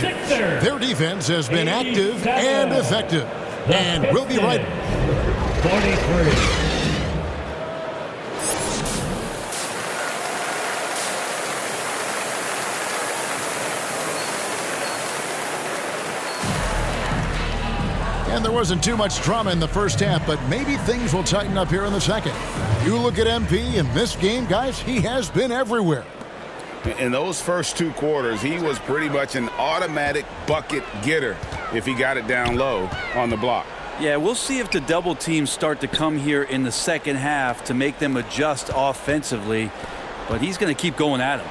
occasions. Their defense has been active and effective. And we'll be right back. 43. And there wasn't too much drama in the first half, but maybe things will tighten up here in the second. You look at MP in this game, guys, he has been everywhere. In those first 2 quarters, he was pretty much an automatic bucket getter if he got it down low on the block. Yeah, we'll see if the double teams start to come here in the second half to make them adjust offensively, but he's going to keep going at him.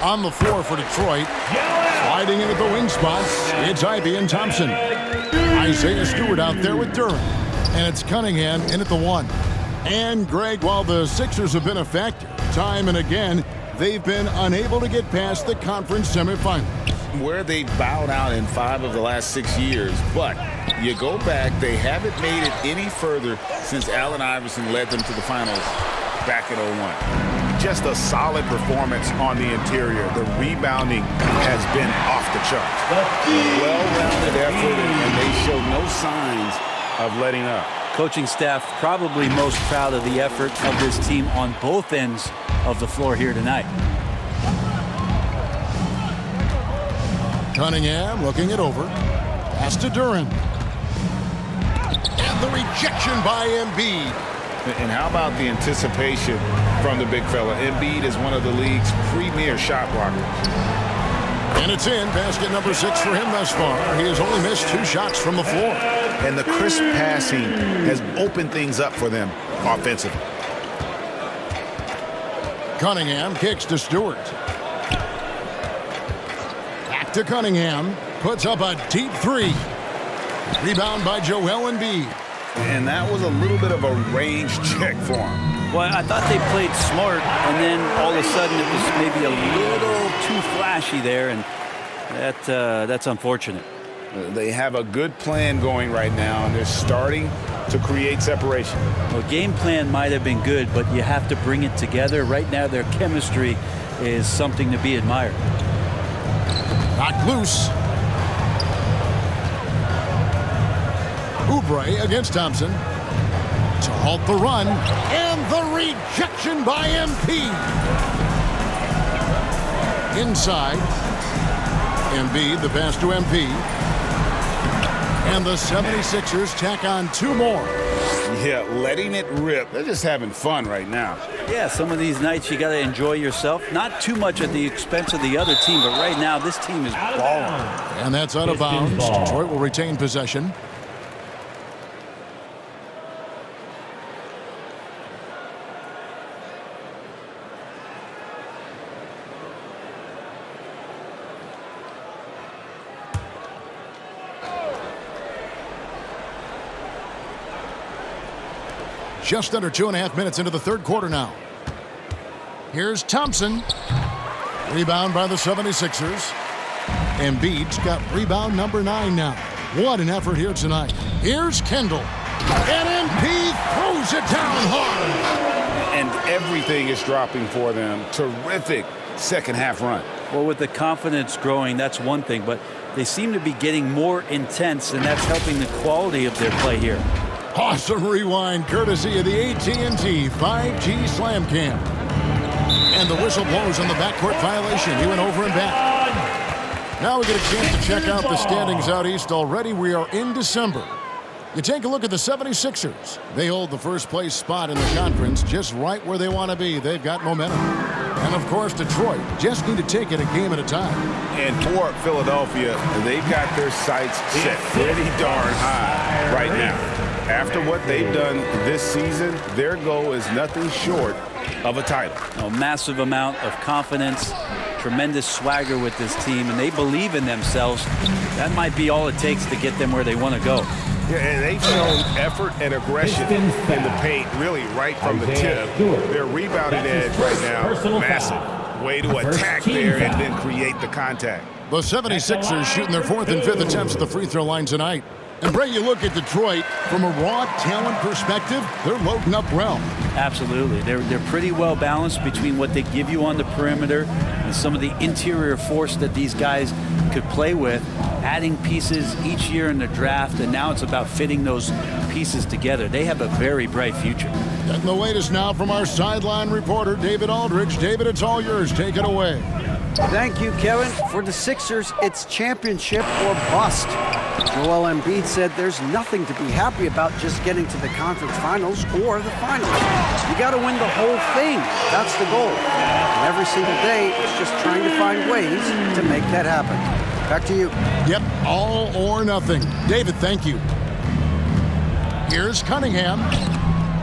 On the floor for Detroit, sliding into the wing spots, it's Ivy and Thompson. Isaiah Stewart out there with Durham, and it's Cunningham in at the 1. And Greg, while the Sixers have been a factor time and again, they've been unable to get past the conference semifinals. Where they bowed out in 5 of the last 6 years, but you go back, they haven't made it any further since Allen Iverson led them to the finals back in 01. Just a solid performance on the interior. The rebounding has been off the charts. Well-rounded effort, and they show no signs of letting up. Coaching staff probably most proud of the effort of this team on both ends of the floor here tonight. Cunningham looking it over. Pass to Durham. And the rejection by Embiid. And how about the anticipation from the big fella? Embiid is one of the league's premier shot blockers. And it's in. Basket number 6 for him thus far. He has only missed 2 shots from the floor. And the crisp passing has opened things up for them offensively. Cunningham kicks to Stewart. Back to Cunningham. Puts up a deep 3. Rebound by Joel Embiid. And that was a little bit of a range check for him. Well, I thought they played smart, and then all of a sudden it was maybe a little too flashy there, and that's unfortunate. They have a good plan going right now, and they're starting to create separation. Well, game plan might have been good, but you have to bring it together. Right now, their chemistry is something to be admired. Knocked loose. Oubre against Thompson to halt the run, and the rejection by MP. Inside, Embiid, the pass to MP. And the 76ers tack on 2 more. Yeah, letting it rip. They're just having fun right now. Yeah, some of these nights you got to enjoy yourself. Not too much at the expense of the other team, but right now this team is balling. And that's out of bounds. Detroit will retain possession. Just under 2.5 minutes into the third quarter now. Here's Thompson. Rebound by the 76ers. Embiid's got rebound number 9 now. What an effort here tonight. Here's Kendall. And Embiid throws it down hard. And everything is dropping for them. Terrific second half run. Well, with the confidence growing, that's one thing, but they seem to be getting more intense, and that's helping the quality of their play here. Awesome rewind courtesy of the AT&T 5G Slam Cam. And the whistle blows on the backcourt violation. He went over and back. Now we get a chance to check out the standings out east. Already we are in December. You take a look at the 76ers. They hold the first place spot in the conference just right where they want to be. They've got momentum. And of course Detroit just need to take it a game at a time. And for Philadelphia, they've got their sights set pretty darn high right now. After what they've done this season, their goal is nothing short of a title. A massive amount of confidence, tremendous swagger with this team, and they believe in themselves. That might be all it takes to get them where they want to go. Yeah, and they've shown effort and aggression in the paint, really right from the tip. Their rebounding edge right now, massive. Way to attack there and then create the contact. The 76ers shooting their 4th and 5th attempts at the free throw line tonight. And Bray, you look at Detroit from a raw talent perspective, they're loading up well. Absolutely. They're pretty well balanced between what they give you on the perimeter and some of the interior force that these guys could play with, adding pieces each year in the draft, and now it's about fitting those pieces together. They have a very bright future. And the latest now from our sideline reporter, David Aldridge. David, it's all yours. Take it away. Thank you, Kevin. For the Sixers, it's championship or bust. Joel Embiid said there's nothing to be happy about just getting to the conference finals or the finals. You got to win the whole thing. That's the goal. And every single day, it's just trying to find ways to make that happen. Back to you. Yep, all or nothing. David, thank you. Here's Cunningham.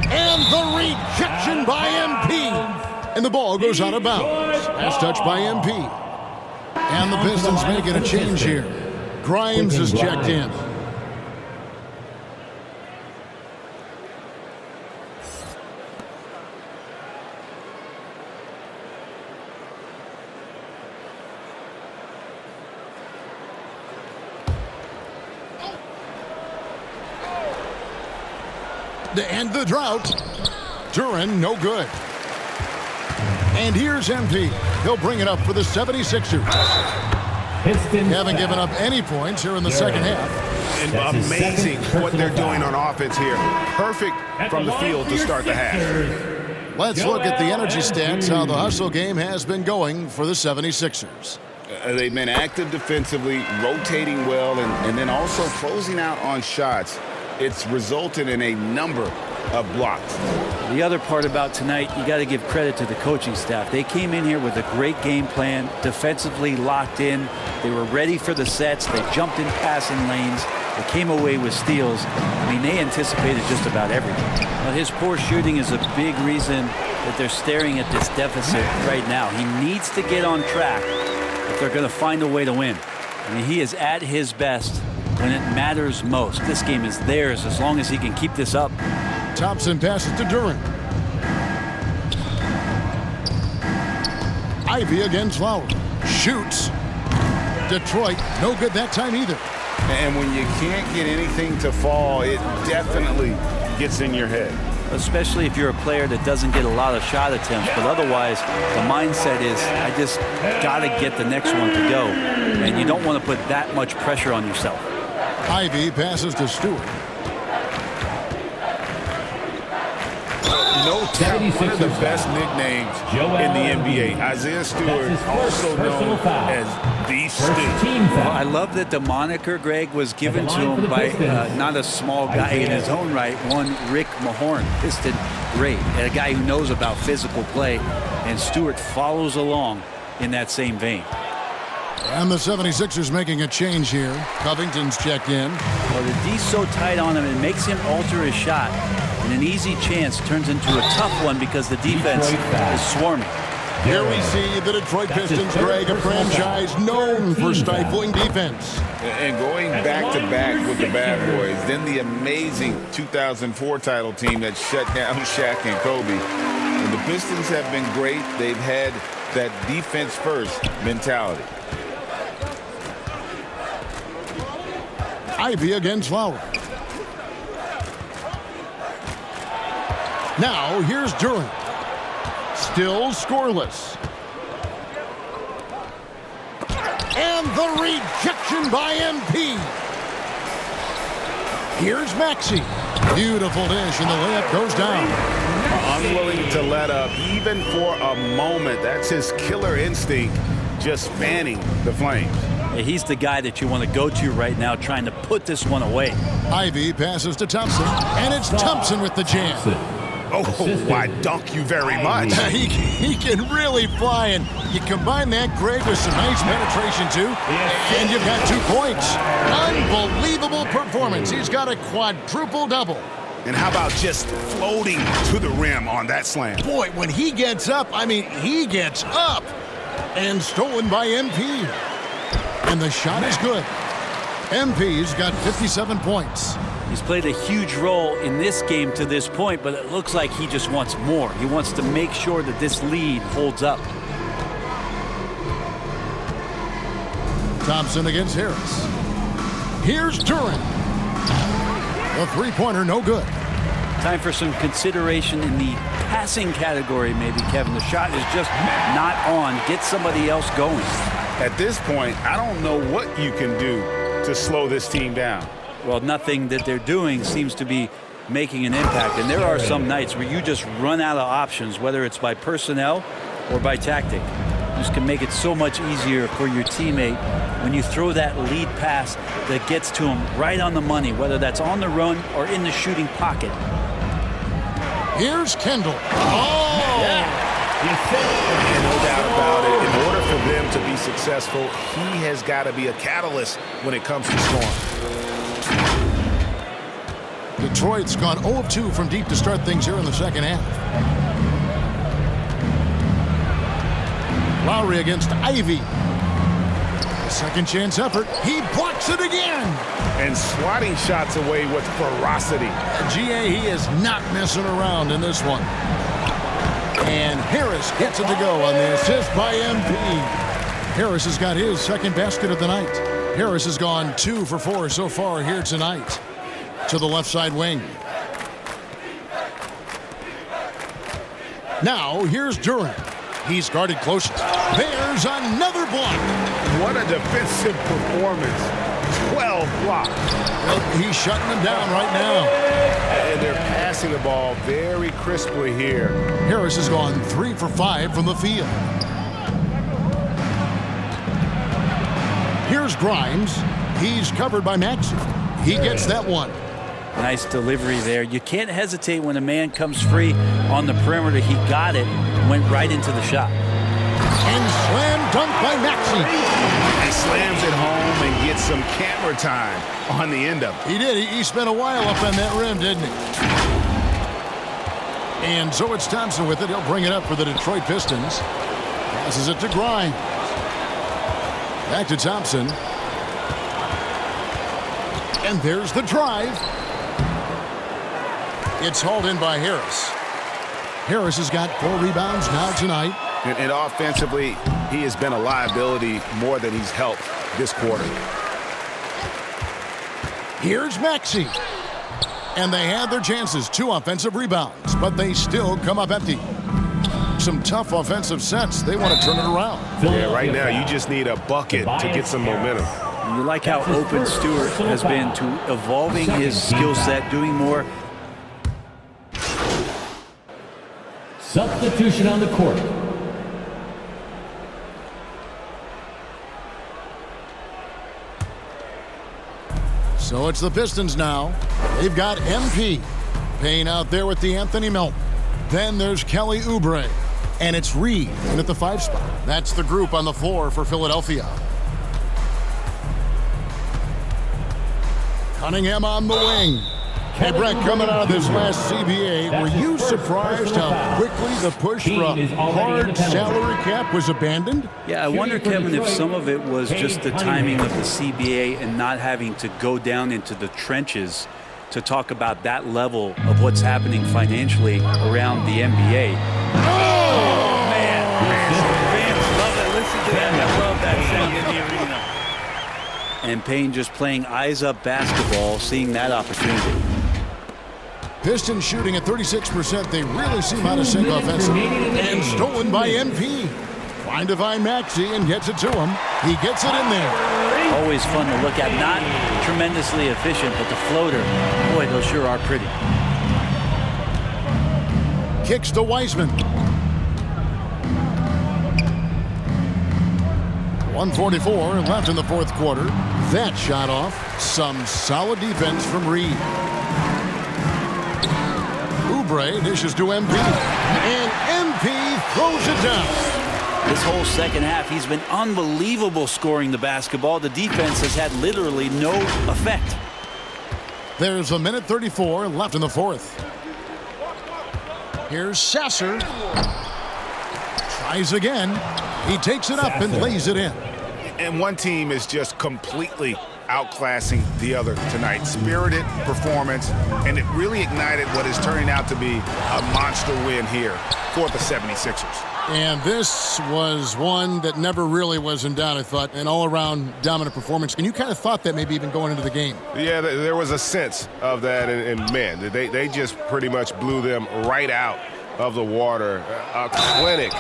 And the rejection by MP. And the ball goes out of bounds. Last touch by MP. And the Pistons making a change here. Grimes is checked in. To end the drought, Duran no good. And here's MP. He'll bring it up for the 76ers. Haven't given up any points here in the second half. And amazing what they're doing on offense here. Perfect from the field to start the half. Let's look at the energy stats, how the hustle game has been going for the 76ers. They've been active defensively, rotating well, and then also closing out on shots. It's resulted in a number of blocks. The other part about tonight, you got to give credit to the coaching staff. They came in here with a great game plan, defensively locked in. They were ready for the sets. They jumped in passing lanes. They came away with steals. I mean, they anticipated just about everything. Now, his poor shooting is a big reason that they're staring at this deficit right now. He needs to get on track if they're going to find a way to win. I mean, he is at his best when it matters most. This game is theirs as long as he can keep this up. Thompson passes to Duran. Ivy against Lowry. Shoots. Detroit, no good that time either. And when you can't get anything to fall, it definitely gets in your head. Especially if you're a player that doesn't get a lot of shot attempts. But otherwise, the mindset is, I just got to get the next one to go. And you don't want to put that much pressure on yourself. Ivy passes to Stewart. No doubt, one of the best nicknames in the NBA. Isaiah Stewart, also known as the Stu. Well, I love that the moniker, Greg, was given to him by not a small guy in his own right, one Rick Mahorn. Piston great, and a guy who knows about physical play, and Stewart follows along in that same vein. And the 76ers making a change here. Covington's checked in. Well, the D's so tight on him, it makes him alter his shot. And an easy chance turns into a tough one because the defense is swarming. Here we see the Detroit Pistons, Greg, a franchise known for stifling defense. And going back-to-back with the bad boys, then the amazing 2004 title team that shut down Shaq and Kobe. And the Pistons have been great. They've had that defense-first mentality. Ivy against Lowry. Now, here's Duran. Still scoreless. And the rejection by MP. Here's Maxey. Beautiful dish, and the layup goes down. Unwilling to let up, even for a moment. That's his killer instinct, just fanning the flames. He's the guy that you want to go to right now, trying to put this one away. Ivy passes to Thompson, and it's Thompson with the jam. Oh, why, dunk you very much. He can really fly, and you combine that, Greg, with some nice penetration, too, and you've got 2 points. Unbelievable performance. He's got a quadruple-double. And how about just floating to the rim on that slam? Boy, when he gets up, I mean, he gets up. And stolen by MP. And the shot is good. MP's got 57 points. He's played a huge role in this game to this point, but it looks like he just wants more. He wants to make sure that this lead holds up. Thompson against Harris. Here's Duran. The three-pointer, no good. Time for some consideration in the passing category, maybe, Kevin. The shot is just not on. Get somebody else going. At this point, I don't know what you can do to slow this team down. Well, nothing that they're doing seems to be making an impact. And there are some nights where you just run out of options, whether it's by personnel or by tactic. You just can make it so much easier for your teammate when you throw that lead pass that gets to him right on the money, whether that's on the run or in the shooting pocket. Here's Kendall. Oh! Yeah. And no doubt about it, in order for them to be successful, he has got to be a catalyst when it comes to scoring. Detroit's gone 0 of 2 from deep to start things here in the second half. Lowry against Ivy. Second chance effort. He blocks it again. And swatting shots away with ferocity. GA, he is not messing around in this one. And Harris gets it to go on the assist by MP. Harris has got his second basket of the night. Harris has gone 2 for 4 so far here tonight. To the left side wing. Now here's Durant. He's guarded closest. There's another block. What a defensive performance. 12 blocks. Well, he's shutting them down right now. And they're passing the ball very crisply here. Harris has gone 3 for 5 from the field. Here's Grimes. He's covered by Maxey. He gets that one. Nice delivery there. You can't hesitate when a man comes free on the perimeter. He got it, went right into the shot. And slam dunk by Maxey. He slams it home and gets some camera time on the end of it. He did. He spent a while up on that rim, didn't he? And so it's Thompson with it. He'll bring it up for the Detroit Pistons. Passes it to Grimes. Back to Thompson. And there's the drive. It's hauled in by Harris. Harris has got 4 rebounds now tonight. And offensively, he has been a liability more than he's helped this quarter. Here's Maxey. And they had their chances. 2 offensive rebounds, but they still come up empty. Some tough offensive sets. They want to turn it around. Yeah, right now you just need a bucket to get some momentum. And you like how open Stewart has been to evolving his skill set, doing more. Substitution on the court. So it's the Pistons now. They've got MP Payne out there with the Anthony Melton. Then there's Kelly Oubre. And it's Reed in at the 5 spot. That's the group on the floor for Philadelphia. Cunningham on the wing. Hey, Brett, coming out of this last CBA, were you surprised how quickly the push for a hard salary cap was abandoned? Yeah, I wonder, Kevin, if some of it was just the timing of the CBA and not having to go down into the trenches to talk about that level of what's happening financially around the NBA. Oh, man. Fans love it. Listen to that. I love that sound in the arena. And Payne just playing eyes-up basketball, seeing that opportunity. Pistons shooting at 36%. They really seem out of sync offensively. And stolen by MP. Trying to find Maxey and gets it to him. He gets it in there. Always fun to look at. Not tremendously efficient, but the floater, boy, those sure are pretty. Kicks to Wiseman. 1:44 left in the 4th quarter. That shot off. Some solid defense from Reed. Oubre dishes to MP. And MP throws it down. This whole second half, he's been unbelievable scoring the basketball. The defense has had literally no effect. There's 1:34 left in the 4th. Here's Sasser. Tries again. He takes it up and lays it in. And one team is just completely outclassing the other tonight. Spirited performance, and it really ignited what is turning out to be a monster win here for the 76ers. And this was one that never really was in doubt, I thought, an all-around dominant performance. And you kind of thought that maybe even going into the game. Yeah, there was a sense of that, and man, they just pretty much blew them right out of the water. A clinic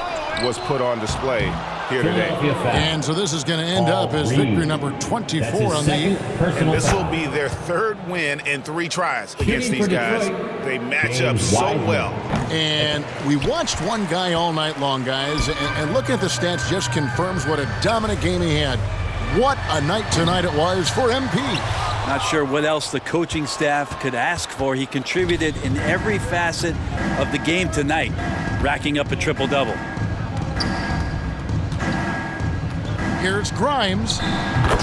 was put on display here today. And so this is going to end up as victory number 24 on the year. And this will be their third win in 3 tries against these guys. They match up so well. And we watched one guy all night long, guys, and looking at the stats just confirms what a dominant game he had. What a night tonight it was for MP. Not sure what else the coaching staff could ask for. He contributed in every facet of the game tonight, racking up a triple-double. Here's Grimes.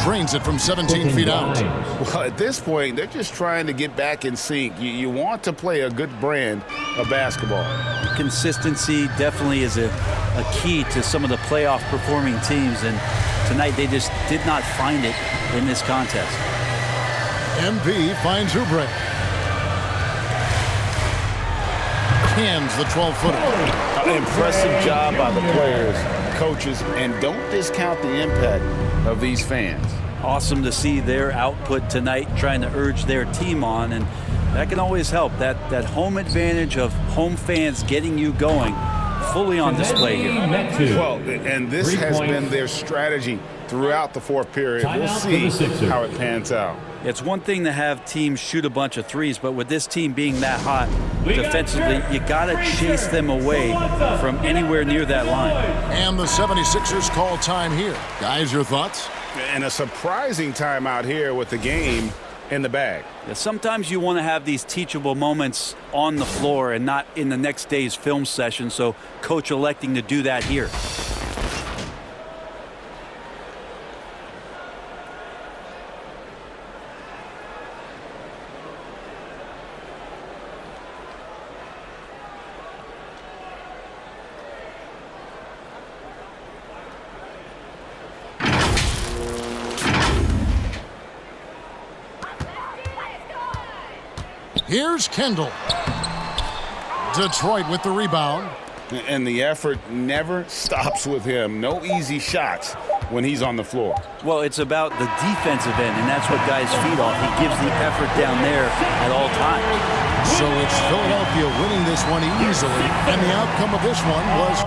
Drains it from 17 feet out. Well, at this point, they're just trying to get back in sync. You want to play a good brand of basketball. Consistency definitely is a key to some of the playoff performing teams, and tonight they just did not find it in this contest. MP finds Oubre. Cans the 12-footer. Impressive job by the players, coaches, and don't discount the impact of these fans. Awesome to see their output tonight, trying to urge their team on, and that can always help. That home advantage of home fans getting you going, fully on display here. Well, and this has been their strategy throughout the 4th period. We'll see how it pans out. It's one thing to have teams shoot a bunch of threes, but with this team being that hot defensively, you got to chase them away from anywhere near that line. And the 76ers call time here. Guys, your thoughts? And a surprising time out here with the game in the bag. Yeah, sometimes you want to have these teachable moments on the floor and not in the next day's film session, so coach electing to do that here. Here's Kendall. Detroit with the rebound. And the effort never stops with him. No easy shots when he's on the floor. Well, it's about the defensive end, and that's what guys feed off. He gives the effort down there at all times. So it's Philadelphia winning this one easily, and the outcome of this one was